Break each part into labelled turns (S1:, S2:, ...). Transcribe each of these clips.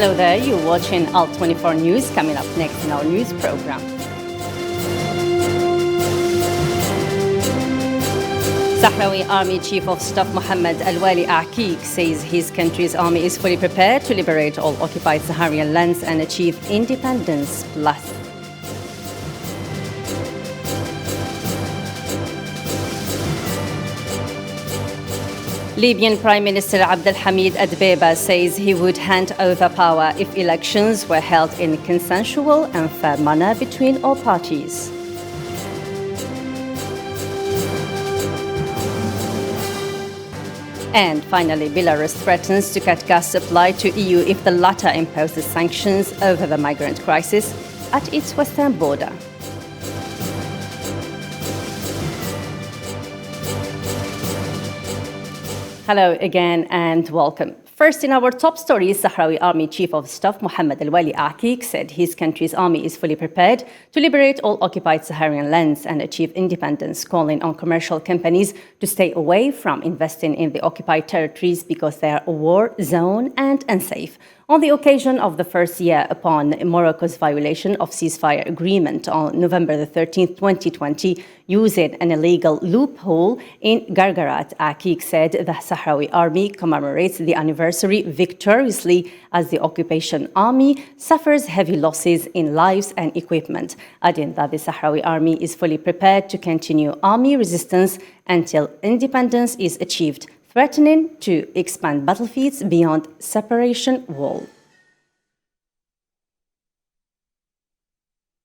S1: Hello there, you're watching ALT24 News. Coming up next in our news program. Sahrawi Army Chief of Staff Mohammed Al-Wali Aqeeq says his country's army is fully prepared to liberate all occupied Sahrawi lands and achieve independence plus. Libyan Prime Minister Abdelhamid Dbeiba says he would hand over power if elections were held in a consensual and fair manner between all parties. And finally, Belarus threatens to cut gas supply to EU if the latter imposes sanctions over the migrant crisis at its western border. Hello again and welcome. First, in our top story, Sahrawi Army Chief of Staff Mohammed Al-Wali Aqeeq said his country's army is fully prepared to liberate all occupied Sahrawi lands and achieve independence, calling on commercial companies to stay away from investing in the occupied territories because they are a war zone and unsafe. On the occasion of the first year upon Morocco's violation of ceasefire agreement on November the 13th, 2020, using an illegal loophole in Gargarat, Aqeeq said the Sahrawi army commemorates the anniversary victoriously as the occupation army suffers heavy losses in lives and equipment, adding that the Sahrawi army is fully prepared to continue army resistance until independence is achieved, threatening to expand battlefields beyond separation wall.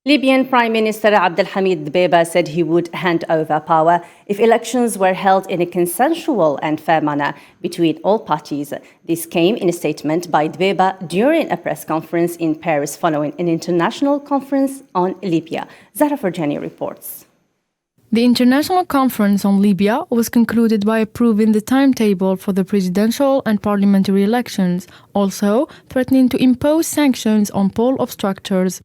S1: Libyan Prime Minister Abdelhamid Dbeiba said he would hand over power if elections were held in a consensual and fair manner between all parties. This came in a statement by Dbeiba during a press conference in Paris following an international conference on Libya. Zahra Farjani reports.
S2: The international conference on Libya was concluded by approving the timetable for the presidential and parliamentary elections, also threatening to impose sanctions on poll obstructors.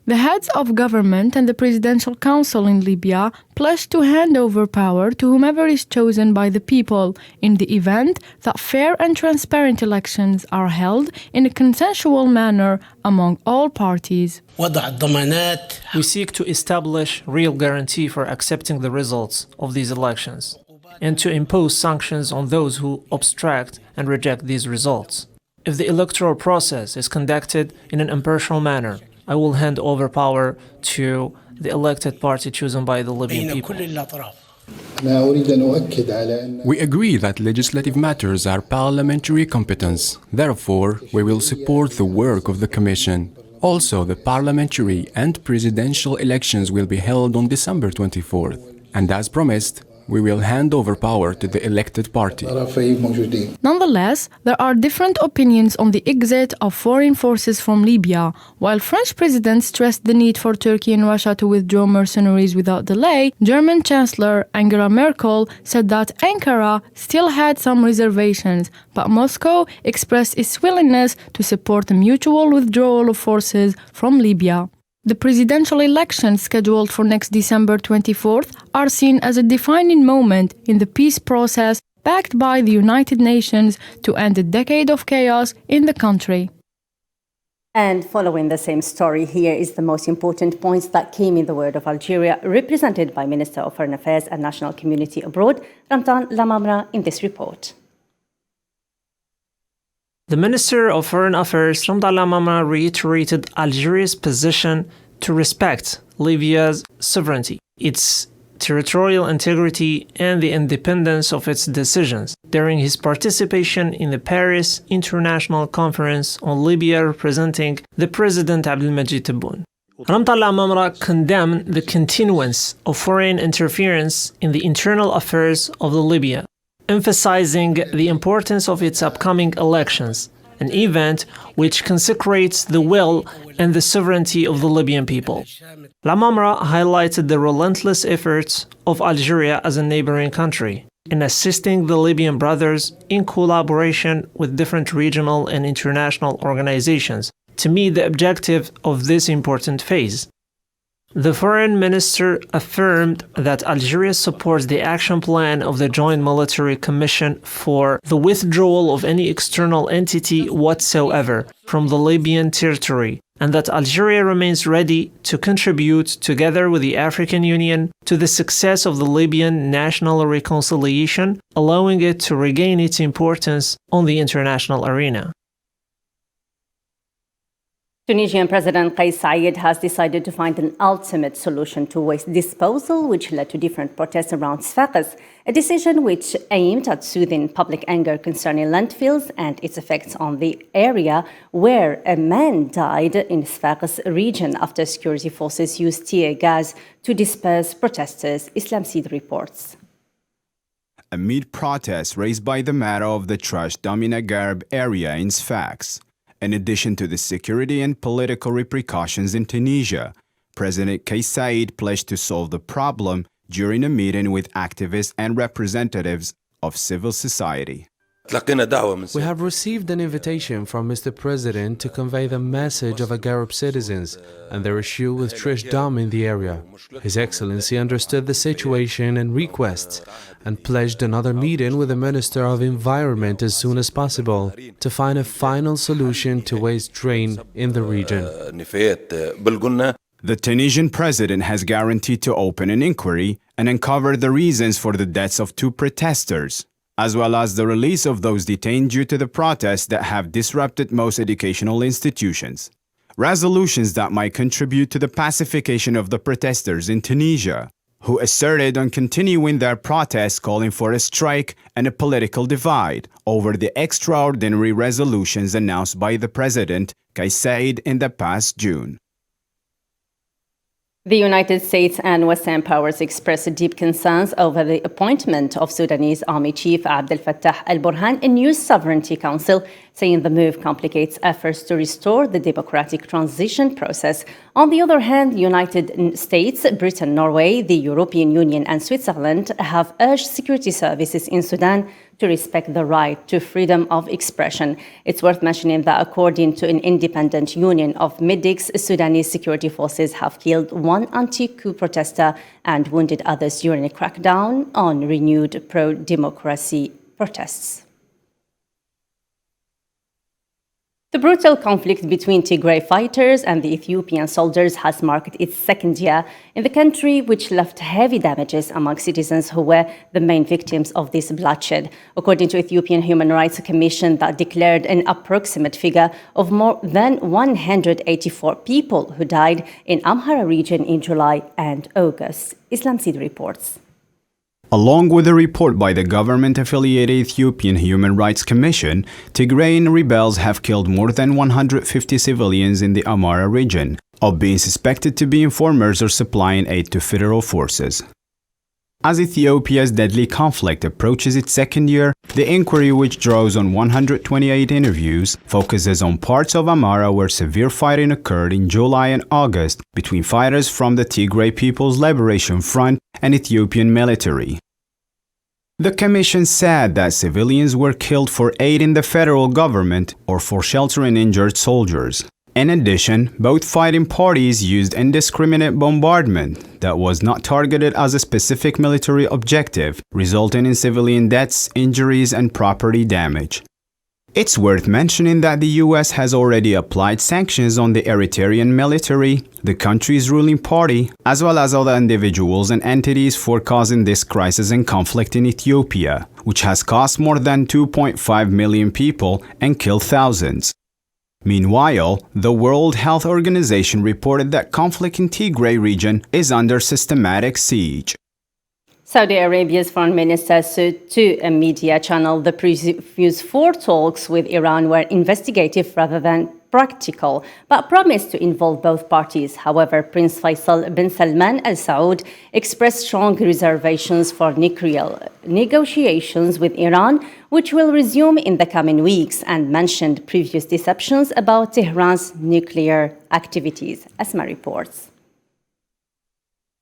S2: The heads of government and the Presidential Council in Libya pledged to hand over power to whomever is chosen by the people in the event that fair and transparent elections are held in a consensual manner among all parties.
S3: We seek to establish real guarantee for accepting the results of these elections and to impose sanctions on those who obstruct and reject these results. If the electoral process is conducted in an impartial manner, I will hand over power to the elected party chosen by the Libyan people.
S4: We agree that legislative matters are parliamentary competence. Therefore, we will support the work of the Commission. Also, the parliamentary and presidential elections will be held on December 24th. And as promised, we will hand over power to the elected party.
S2: Nonetheless, there are different opinions on the exit of foreign forces from Libya. While French President stressed the need for Turkey and Russia to withdraw mercenaries without delay, German Chancellor Angela Merkel said that Ankara still had some reservations, but Moscow expressed its willingness to support a mutual withdrawal of forces from Libya. The presidential elections scheduled for next December 24th are seen as a defining moment in the peace process backed by the United Nations to end a decade of chaos in the country.
S1: And following the same story, here is the most important points that came in the word of Algeria, represented by Minister of Foreign Affairs and National Community Abroad, Ramtan Lamamra, in this report.
S3: The Minister of Foreign Affairs, Ramtan Lamamra, reiterated Algeria's position to respect Libya's sovereignty, its territorial integrity, and the independence of its decisions during his participation in the Paris International Conference on Libya representing the President Abdelmadjid Tebboune. Ramtan Lamamra condemned the continuance of foreign interference in the internal affairs of Libya, emphasizing the importance of its upcoming elections, an event which consecrates the will and the sovereignty of the Libyan people. Lamamra highlighted the relentless efforts of Algeria as a neighboring country in assisting the Libyan brothers in collaboration with different regional and international organizations to meet the objective of this important phase. The foreign minister affirmed that Algeria supports the action plan of the Joint Military Commission for the withdrawal of any external entity whatsoever from the Libyan territory, and that Algeria remains ready to contribute, together with the African Union, to the success of the Libyan national reconciliation, allowing it to regain its importance on the international arena.
S1: Tunisian President Kais Saied has decided to find an ultimate solution to waste disposal, which led to different protests around Sfax, a decision which aimed at soothing public anger concerning landfills and its effects on the area where a man died in Sfax region after security forces used tear gas to disperse protesters, Islam Seed reports.
S5: Amid protests raised by the matter of the trashed Damina Garb area in Sfax. In addition to the security and political repercussions in Tunisia, President Kais Saied pledged to solve the problem during a meeting with activists and representatives of civil society.
S6: We have received an invitation from Mr. President to convey the message of Agharab citizens and their issue with Trish Dam in the area. His Excellency understood the situation and requests and pledged another meeting with the Minister of Environment as soon as possible to find a final solution to waste drain in the region.
S5: The Tunisian president has guaranteed to open an inquiry and uncover the reasons for the deaths of 2 protesters, as well as the release of those detained due to the protests that have disrupted most educational institutions. Resolutions that might contribute to the pacification of the protesters in Tunisia, who asserted on continuing their protests, calling for a strike and a political divide over the extraordinary resolutions announced by the president, Kais Saied, in the past June.
S1: The United States and Western powers expressed deep concerns over the appointment of Sudanese Army Chief Abdel Fattah al-Burhan in new Sovereignty Council, saying the move complicates efforts to restore the democratic transition process. On the other hand, the United States, Britain, Norway, the European Union and Switzerland have urged security services in Sudan to respect the right to freedom of expression. It's worth mentioning that according to an independent union of medics, Sudanese security forces have killed 1 anti-coup protester and wounded others during a crackdown on renewed pro-democracy protests. The brutal conflict between Tigray fighters and the Ethiopian soldiers has marked its 2nd year in the country, which left heavy damages among citizens who were the main victims of this bloodshed. According to Ethiopian Human Rights Commission, that declared an approximate figure of more than 184 people who died in Amhara region in July and August. Islam Seed reports.
S5: Along with a report by the government-affiliated Ethiopian Human Rights Commission, Tigrayan rebels have killed more than 150 civilians in the Amhara region, of being suspected to be informers or supplying aid to federal forces. As Ethiopia's deadly conflict approaches its 2nd year, the inquiry, which draws on 128 interviews, focuses on parts of Amhara where severe fighting occurred in July and August between fighters from the Tigray People's Liberation Front and Ethiopian military. The commission said that civilians were killed for aiding the federal government or for sheltering injured soldiers. In addition, both fighting parties used indiscriminate bombardment that was not targeted as a specific military objective, resulting in civilian deaths, injuries, and property damage. It's worth mentioning that the US has already applied sanctions on the Eritrean military, the country's ruling party, as well as other individuals and entities for causing this crisis and conflict in Ethiopia, which has cost more than 2.5 million people and killed thousands. Meanwhile, the World Health Organization reported that conflict in Tigray region is under systematic siege.
S1: Saudi Arabia's foreign minister said to a media channel the previous 4 talks with Iran were investigative rather than practical, but promised to involve both parties. However, Prince Faisal bin Salman Al Saud expressed strong reservations for nuclear negotiations with Iran, which will resume in the coming weeks, and mentioned previous deceptions about Tehran's nuclear activities, Asma reports.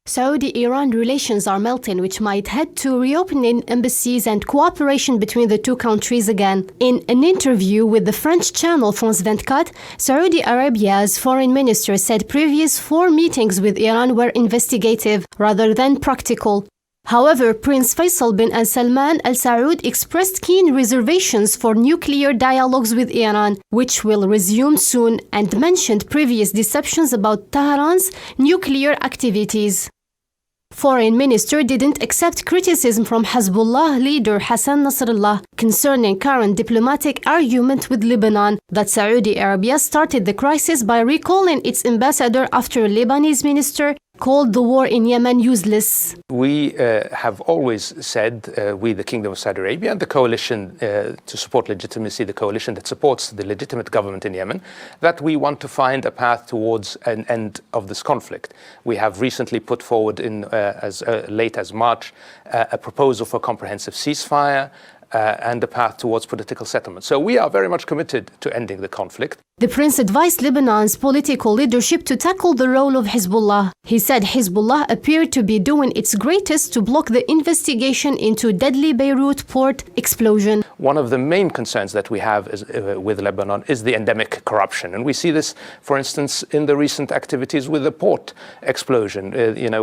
S7: Saudi-Iran relations are melting, which might head to reopening embassies and cooperation between the two countries again. In an interview with the French channel France 24, Saudi Arabia's foreign minister said previous 4 meetings with Iran were investigative rather than practical. However, Prince Faisal bin Salman Al Saud expressed keen reservations for nuclear dialogues with Iran, which will resume soon, and mentioned previous deceptions about Tehran's nuclear activities. Foreign Minister didn't accept criticism from Hezbollah leader Hassan Nasrallah concerning current diplomatic argument with Lebanon that Saudi Arabia started the crisis by recalling its ambassador after a Lebanese minister called the war in Yemen useless.
S8: We have always said, we the Kingdom of Saudi Arabia and the coalition to support legitimacy, the coalition that supports the legitimate government in Yemen, that we want to find a path towards an end of this conflict. We have recently put forward in as late as March a proposal for a comprehensive ceasefire and a path towards political settlement. So we are very much committed to ending the conflict.
S7: The prince advised Lebanon's political leadership to tackle the role of Hezbollah. He said Hezbollah appeared to be doing its greatest to block the investigation into deadly Beirut port explosion.
S8: One of the main concerns that we have is, with Lebanon is the endemic corruption. And we see this, for instance, in the recent activities with the port explosion.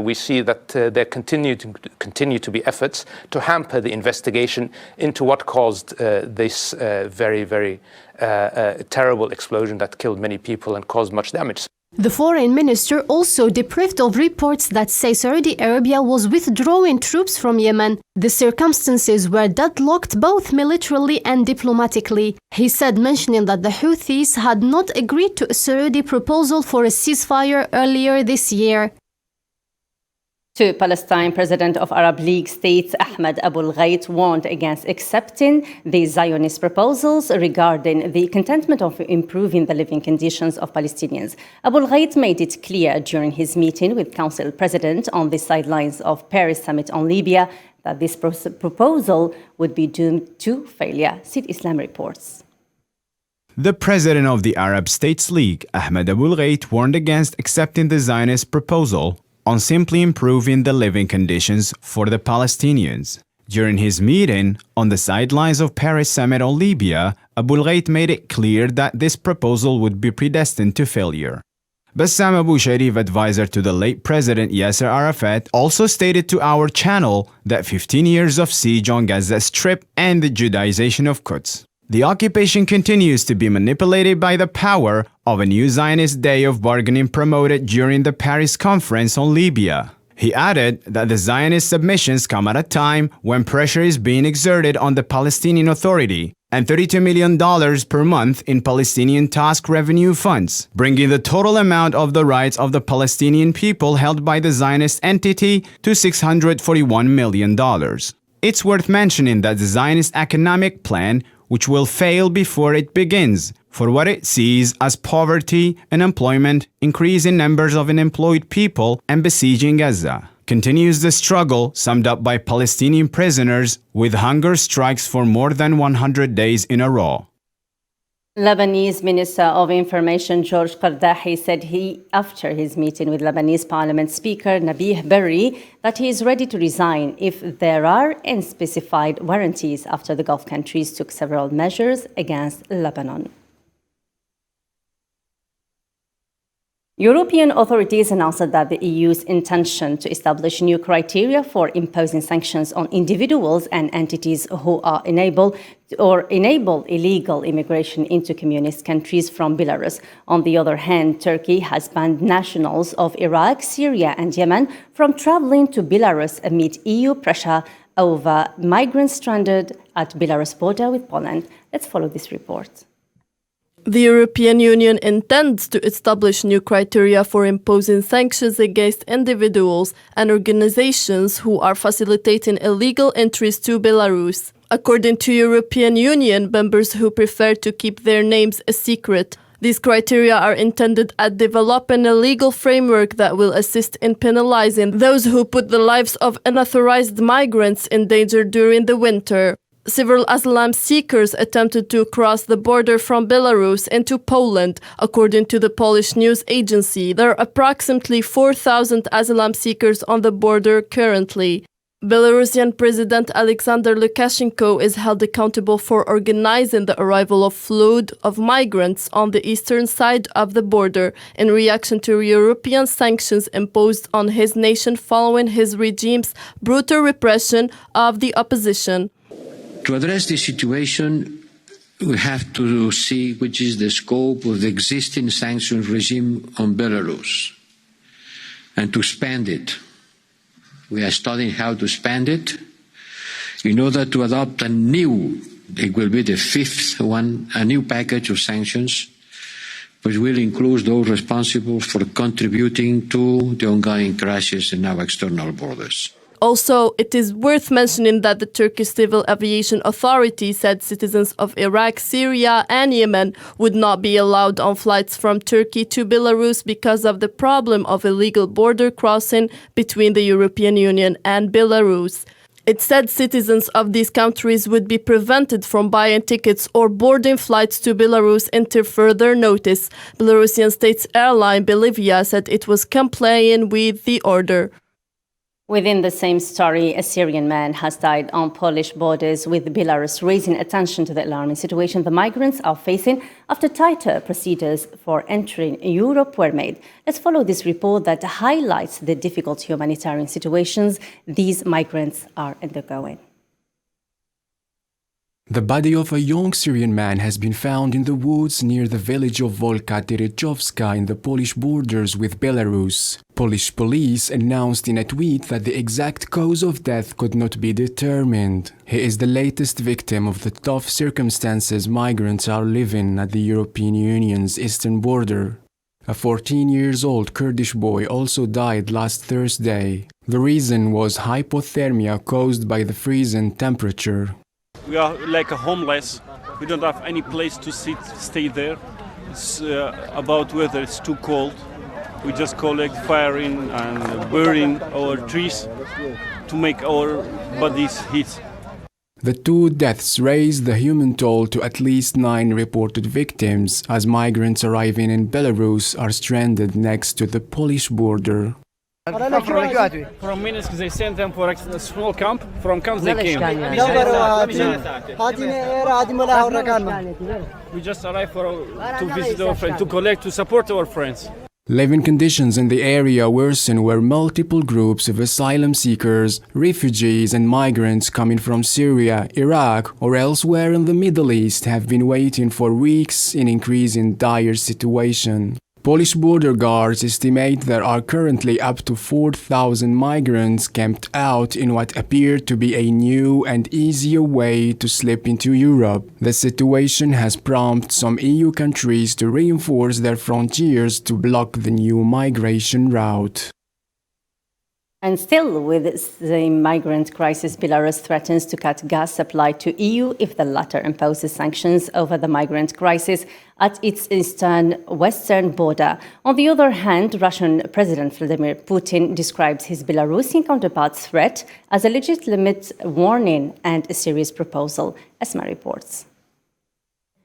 S8: We see that there continue to be efforts to hamper the investigation into what caused this very, very terrible explosion that killed many people and caused much damage.
S7: The foreign minister also deprived of reports that say Saudi Arabia was withdrawing troops from Yemen. The circumstances were deadlocked both militarily and diplomatically. He said, mentioning that the Houthis had not agreed to a Saudi proposal for a ceasefire earlier this year.
S1: To Palestine, President of Arab League states Ahmed Abul Ghait warned against accepting the Zionist proposals regarding the contentment of improving the living conditions of Palestinians. Abul Ghait made it clear during his meeting with Council President on the sidelines of Paris Summit on Libya that this proposal would be doomed to failure. Sid Islam reports.
S5: The president of the Arab States League, Ahmed Abul Ghait, warned against accepting the Zionist proposal on simply improving the living conditions for the Palestinians. During his meeting on the sidelines of Paris Summit on Libya, Abul Ghait made it clear that this proposal would be predestined to failure. Bassam Abu Sharif, advisor to the late President Yasser Arafat, also stated to our channel that 15 years of siege on Gaza Strip and the Judaization of Quds. The occupation continues to be manipulated by the power of a new Zionist day of bargaining promoted during the Paris Conference on Libya. He added that the Zionist submissions come at a time when pressure is being exerted on the Palestinian Authority and $32 million per month in Palestinian task revenue funds, bringing the total amount of the rights of the Palestinian people held by the Zionist entity to $641 million. It's worth mentioning that the Zionist economic plan, which will fail before it begins, for what it sees as poverty, unemployment, increase in numbers of unemployed people, and besieging Gaza, continues the struggle summed up by Palestinian prisoners with hunger strikes for more than 100 days in a row.
S1: Lebanese Minister of Information George Qardahi said after his meeting with Lebanese Parliament Speaker Nabih Berri, that he is ready to resign if there are unspecified warranties after the Gulf countries took several measures against Lebanon. European authorities announced that the EU's intention to establish new criteria for imposing sanctions on individuals and entities who are enable illegal immigration into communist countries from Belarus. On the other hand, Turkey has banned nationals of Iraq, Syria, and Yemen from traveling to Belarus amid EU pressure over migrants stranded at Belarus border with Poland. Let's follow this report.
S9: The European Union intends to establish new criteria for imposing sanctions against individuals and organizations who are facilitating illegal entries to Belarus. According to European Union members who prefer to keep their names a secret, these criteria are intended at developing a legal framework that will assist in penalizing those who put the lives of unauthorized migrants in danger during the winter. Several asylum seekers attempted to cross the border from Belarus into Poland. According to the Polish news agency, there are approximately 4,000 asylum seekers on the border currently. Belarusian President Alexander Lukashenko is held accountable for organizing the arrival of flood of migrants on the eastern side of the border in reaction to European sanctions imposed on his nation following his regime's brutal repression of the opposition.
S10: To address this situation, we have to see which is the scope of the existing sanctions regime on Belarus and to expand it. We are studying how to expand it in order to adopt it will be the fifth one, a new package of sanctions, which will include those responsible for contributing to the ongoing crisis in our external borders.
S9: Also, it is worth mentioning that the Turkish Civil Aviation Authority said citizens of Iraq, Syria, and Yemen would not be allowed on flights from Turkey to Belarus because of the problem of illegal border crossing between the European Union and Belarus. It said citizens of these countries would be prevented from buying tickets or boarding flights to Belarus until further notice. Belarusian state airline Belivia said it was complying with the order.
S1: Within the same story, a Syrian man has died on Polish borders with Belarus, raising attention to the alarming situation the migrants are facing after tighter procedures for entering Europe were made. Let's follow this report that highlights the difficult humanitarian situations these migrants are undergoing.
S4: The body of a young Syrian man has been found in the woods near the village of Volka Terechowska in the Polish borders with Belarus. Polish police announced in a tweet that the exact cause of death could not be determined. He is the latest victim of the tough circumstances migrants are living at the European Union's eastern border. A 14-year-old Kurdish boy also died last Thursday. The reason was hypothermia caused by the freezing temperature.
S11: We are like a homeless. We don't have any place to stay there. It's about whether it's too cold. We just collect firing and burning our trees to make our bodies heat.
S4: The two deaths raised the human toll to at least 9 reported victims, as migrants arriving in Belarus are stranded next to the Polish border.
S11: From Minsk, they sent them for a small camp. From camp, they came. We just arrived to visit our friends, to collect, to support our friends.
S4: Living conditions in the area worsen where multiple groups of asylum seekers, refugees and migrants coming from Syria, Iraq or elsewhere in the Middle East have been waiting for weeks in increasing dire situation. Polish border guards estimate there are currently up to 4,000 migrants camped out in what appear to be a new and easier way to slip into Europe. The situation has prompted some EU countries to reinforce their frontiers to block the new migration route.
S1: And still with the migrant crisis, Belarus threatens to cut gas supply to EU if the latter imposes sanctions over the migrant crisis at its western border. On the other hand, Russian President Vladimir Putin describes his Belarusian counterpart's threat as a legitimate warning and a serious proposal. Esma reports.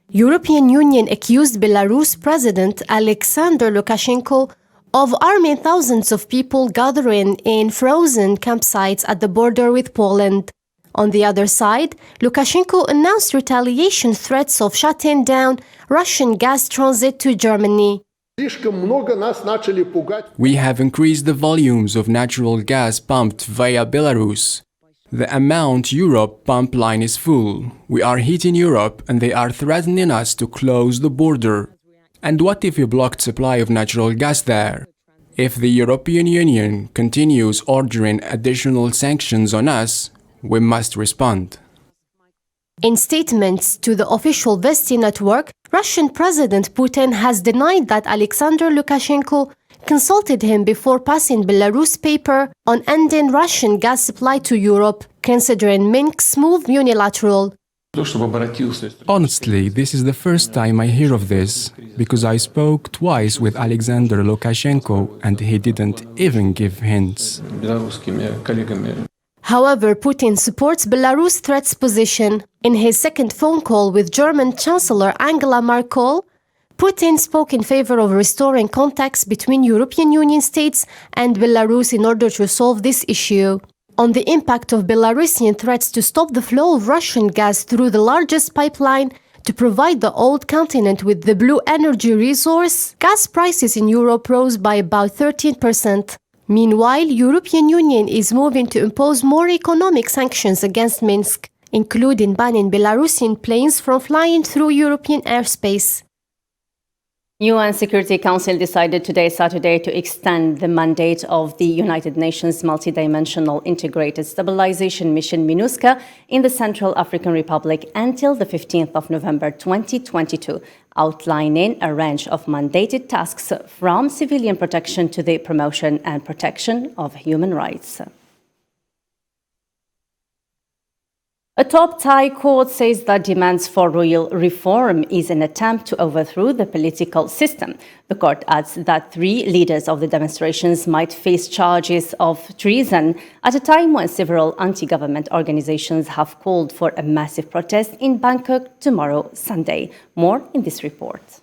S7: European Union accused Belarus President Alexander Lukashenko of arming thousands of people gathering in frozen campsites at the border with Poland. On the other side, Lukashenko announced retaliation threats of shutting down Russian gas transit to Germany.
S4: We have increased the volumes of natural gas pumped via Belarus. The amount Europe pump line is full. We are hitting Europe and they are threatening us to close the border. And what if we blocked supply of natural gas there? If the European Union continues ordering additional sanctions on us, we must respond.
S7: In statements to the official Vesti network, Russian President Putin has denied that Alexander Lukashenko consulted him before passing Belarus paper on ending Russian gas supply to Europe, considering Minsk's move unilateral.
S4: Honestly, this is the first time I hear of this, because I spoke twice with Alexander Lukashenko and he didn't even give hints.
S7: However, Putin supports Belarus' threats position. In his second phone call with German Chancellor Angela Merkel, Putin spoke in favor of restoring contacts between European Union states and Belarus in order to solve this issue. On the impact of Belarusian threats to stop the flow of Russian gas through the largest pipeline to provide the old continent with the blue energy resource, gas prices in Europe rose by about 13%. Meanwhile, European Union is moving to impose more economic sanctions against Minsk, including banning Belarusian planes from flying through European airspace.
S1: UN Security Council decided today, Saturday, to extend the mandate of the United Nations Multidimensional Integrated Stabilization Mission MINUSCA in the Central African Republic until the 15th of November 2022, outlining a range of mandated tasks from civilian protection to the promotion and protection of human rights. A top Thai court says that demands for royal reform is an attempt to overthrow the political system. The court adds that 3 leaders of the demonstrations might face charges of treason at a time when several anti-government organizations have called for a massive protest in Bangkok tomorrow, Sunday. More in this report.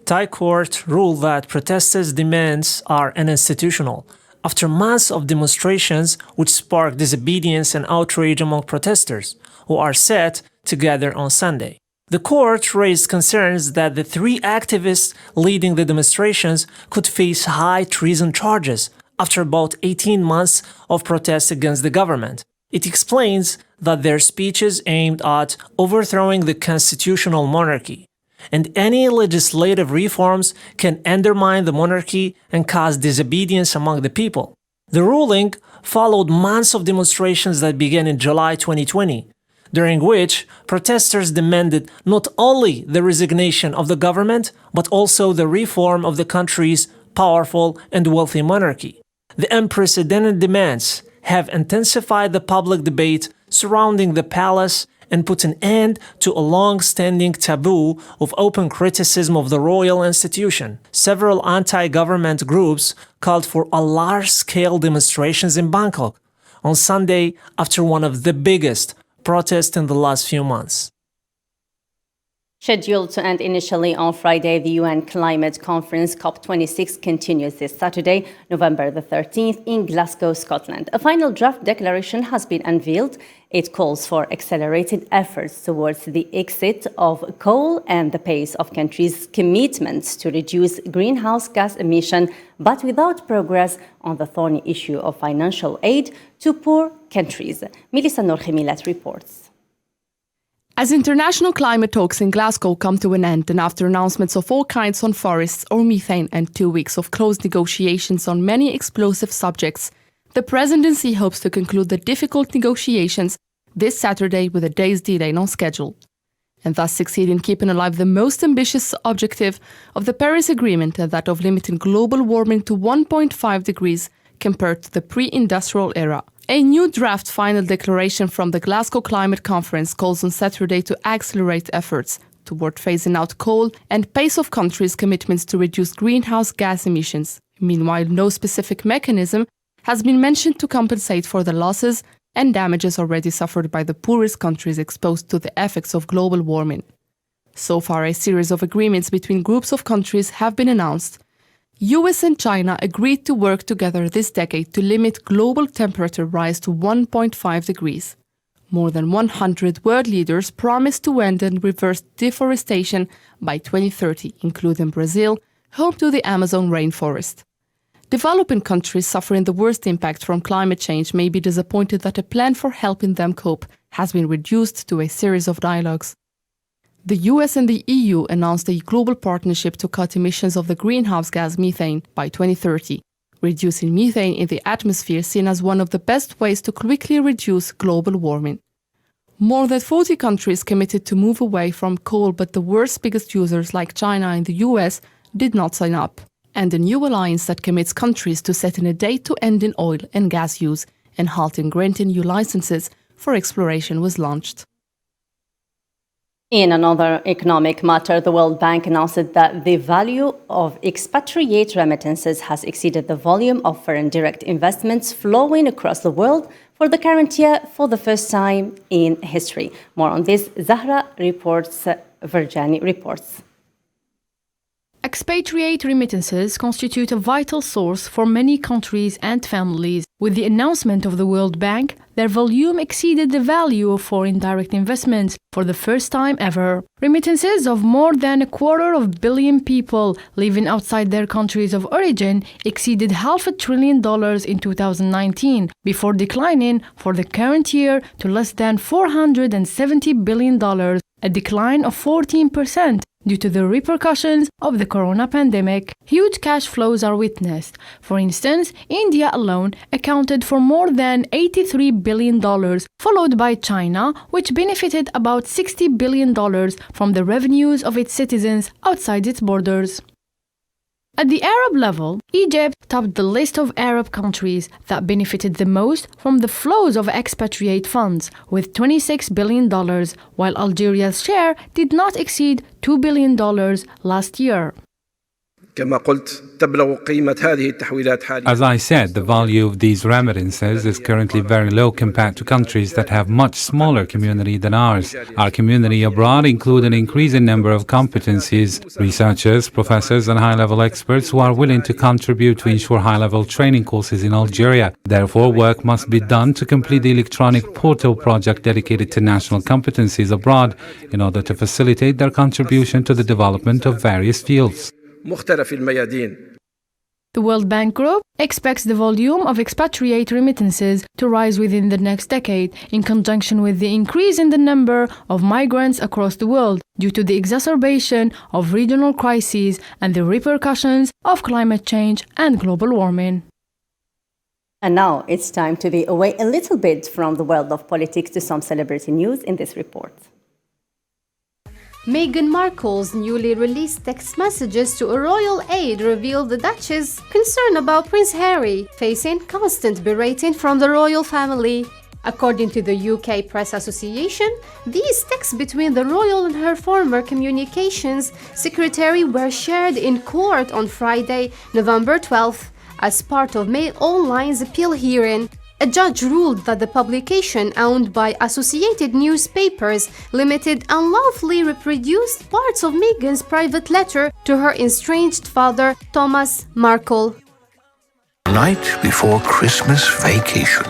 S3: Thai court ruled that protesters' demands are unconstitutional after months of demonstrations which sparked disobedience and outrage among protesters, who are set to gather on Sunday. The court raised concerns that the 3 activists leading the demonstrations could face high treason charges after about 18 months of protests against the government. It explains that their speeches aimed at overthrowing the constitutional monarchy, and any legislative reforms can undermine the monarchy and cause disobedience among the people. The ruling followed months of demonstrations that began in July 2020, during which protesters demanded not only the resignation of the government, but also the reform of the country's powerful and wealthy monarchy. The unprecedented demands have intensified the public debate surrounding the palace and put an end to a long-standing taboo of open criticism of the royal institution. Several anti-government groups called for a large-scale demonstrations in Bangkok on Sunday after one of the biggest protests in the last few months.
S1: Scheduled to end initially on Friday, the UN Climate Conference COP26 continues this Saturday, November the 13th, in Glasgow, Scotland. A final draft declaration has been unveiled. It calls for accelerated efforts towards the exit of coal and the pace of countries' commitments to reduce greenhouse gas emission, but without progress on the thorny issue of financial aid to poor countries. Melissa Norchemilat reports.
S2: As international climate talks in Glasgow come to an end, and after announcements of all kinds on forests or methane and 2 weeks of close negotiations on many explosive subjects, the presidency hopes to conclude the difficult negotiations this Saturday with a day's delay on schedule, and thus succeed in keeping alive the most ambitious objective of the Paris Agreement, and that of limiting global warming to 1.5 degrees compared to the pre-industrial era. A new draft final declaration from the Glasgow Climate Conference calls on Saturday to accelerate efforts toward phasing out coal and pace of countries' commitments to reduce greenhouse gas emissions. Meanwhile, no specific mechanism has been mentioned to compensate for the losses and damages already suffered by the poorest countries exposed to the effects of global warming. So far, a series of agreements between groups of countries have been announced. US and China agreed to work together this decade to limit global temperature rise to 1.5 degrees. More than 100 world leaders promised to end and reverse deforestation by 2030, including Brazil, home to the Amazon rainforest. Developing countries suffering the worst impact from climate change may be disappointed that a plan for helping them cope has been reduced to a series of dialogues. The US and the EU announced a global partnership to cut emissions of the greenhouse gas methane by 2030, reducing methane in the atmosphere seen as one of the best ways to quickly reduce global warming. More than 40 countries committed to move away from coal, but the world's biggest users like China and the US did not sign up. And a new alliance that commits countries to setting a date to ending oil and gas use and halting granting new licenses for exploration was launched.
S1: In another economic matter, the World Bank announced that the value of expatriate remittances has exceeded the volume of foreign direct investments flowing across the world for the current year for the first time in history. More on this, Zahra reports, Virjani reports.
S2: Expatriate remittances constitute a vital source for many countries and families. With the announcement of the World Bank, their volume exceeded the value of foreign direct investments for the first time ever. Remittances of more than 250 million people living outside their countries of origin exceeded $500 billion in 2019, before declining for the current year to less than $470 billion, a decline of 14%. Due to the repercussions of the corona pandemic. Huge cash flows are witnessed. For instance, India alone accounted for more than $83 billion, followed by China, which benefited about $60 billion from the revenues of its citizens outside its borders. At the Arab level, Egypt topped the list of Arab countries that benefited the most from the flows of expatriate funds, with $26 billion, while Algeria's share did not exceed $2 billion last year.
S12: As I said, the value of these remittances is currently very low compared to countries that have much smaller community than ours. Our community abroad includes an increasing number of competencies, researchers, professors and high-level experts who are willing to contribute to ensure high-level training courses in Algeria. Therefore, work must be done to complete the electronic portal project dedicated to national competencies abroad in order to facilitate their contribution to the development of various fields.
S2: The World Bank Group expects the volume of expatriate remittances to rise within the next decade, in conjunction with the increase in the number of migrants across the world due to the exacerbation of regional crises and the repercussions of climate change and global warming.
S1: And now it's time to be away a little bit from the world of politics to some celebrity news in this report.
S7: Meghan Markle's newly released text messages to a royal aide reveal the Duchess' concern about Prince Harry facing constant berating from the royal family. According to the UK Press Association, these texts between the royal and her former communications secretary were shared in court on Friday, November 12th, as part of Mail Online's appeal hearing. A judge ruled that the publication, owned by Associated Newspapers, limited unlawfully reproduced parts of Meghan's private letter to her estranged father, Thomas Markle.
S13: Night before Christmas vacation.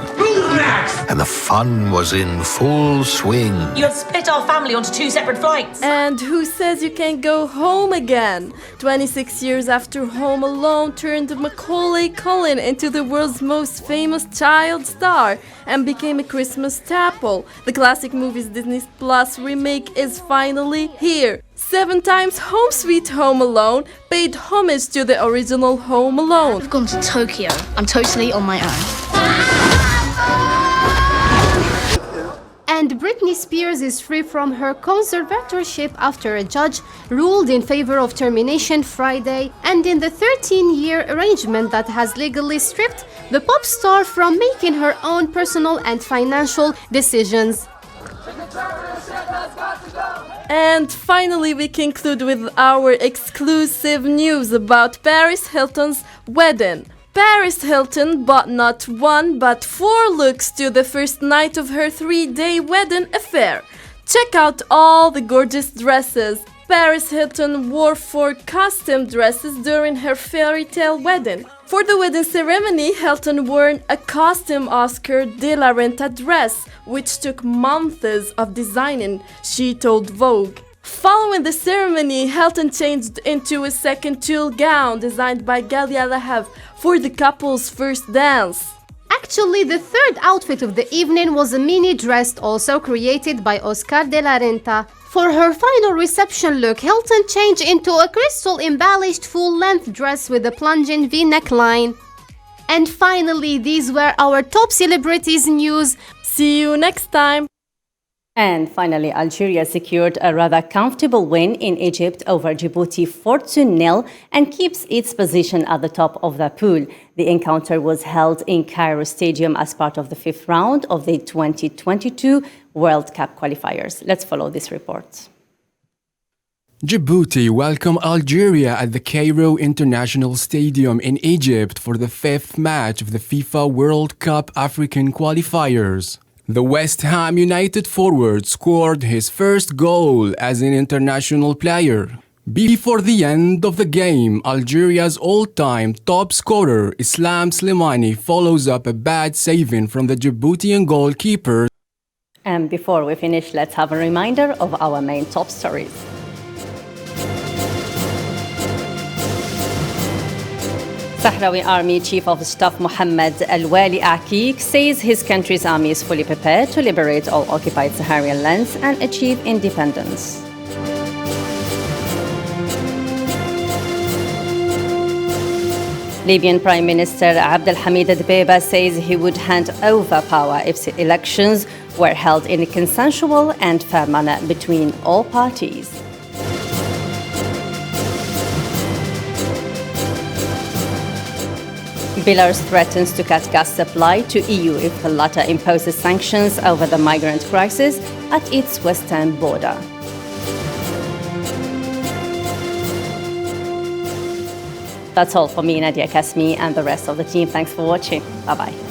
S13: And the fun was in full swing.
S14: You have split our family onto 2 separate flights.
S9: And who says you can't go home again? 26 years after Home Alone turned Macaulay Culkin into the world's most famous child star and became a Christmas staple, the classic movie's Disney Plus remake is finally here. 7 times Home Sweet Home Alone paid homage to the original Home Alone.
S15: I've gone to Tokyo. I'm totally on my own.
S7: And Britney Spears is free from her conservatorship after a judge ruled in favor of termination Friday, ending the 13-year arrangement that has legally stripped the pop star from making her own personal and financial decisions.
S9: And finally, we conclude with our exclusive news about Paris Hilton's wedding. Paris Hilton bought not 1 but 4 looks to the first night of her 3-day wedding affair. Check out all the gorgeous dresses. Paris Hilton wore 4 costume dresses during her fairy tale wedding. For the wedding ceremony, Hilton wore a costume Oscar de la Renta dress, which took months of designing, she told Vogue. Following the ceremony, Hilton changed into a second tulle gown designed by Galia Lahav for the couple's first dance.
S7: Actually, the third outfit of the evening was a mini dress also created by Oscar de la Renta. For her final reception look, Hilton changed into a crystal-embellished full-length dress with a plunging V neckline. And finally, these were our top celebrities news.
S9: See you next time!
S1: And finally, Algeria secured a rather comfortable win in Egypt over Djibouti 4-0 and keeps its position at the top of the pool. The encounter was held in Cairo Stadium as part of the 5th round of the 2022 World Cup qualifiers. Let's follow this report.
S4: Djibouti welcomed Algeria at the Cairo International Stadium in Egypt for the 5th match of the FIFA World Cup African qualifiers. The West Ham United forward scored his first goal as an international player. Before the end of the game, Algeria's all-time top scorer Islam Slimani follows up a bad saving from the Djiboutian goalkeeper.
S1: And before we finish, let's have a reminder of our main top stories. Sahrawi Army Chief of Staff Mohammed Al-Wali Akik says his country's army is fully prepared to liberate all occupied Saharian lands and achieve independence. Libyan Prime Minister Abdelhamid Dbeiba says he would hand over power if elections were held in a consensual and fair manner between all parties. Belarus threatens to cut gas supply to EU if the latter imposes sanctions over the migrant crisis at its western border. That's all for me, Nadia Kasmi, and the rest of the team. Thanks for watching. Bye-bye.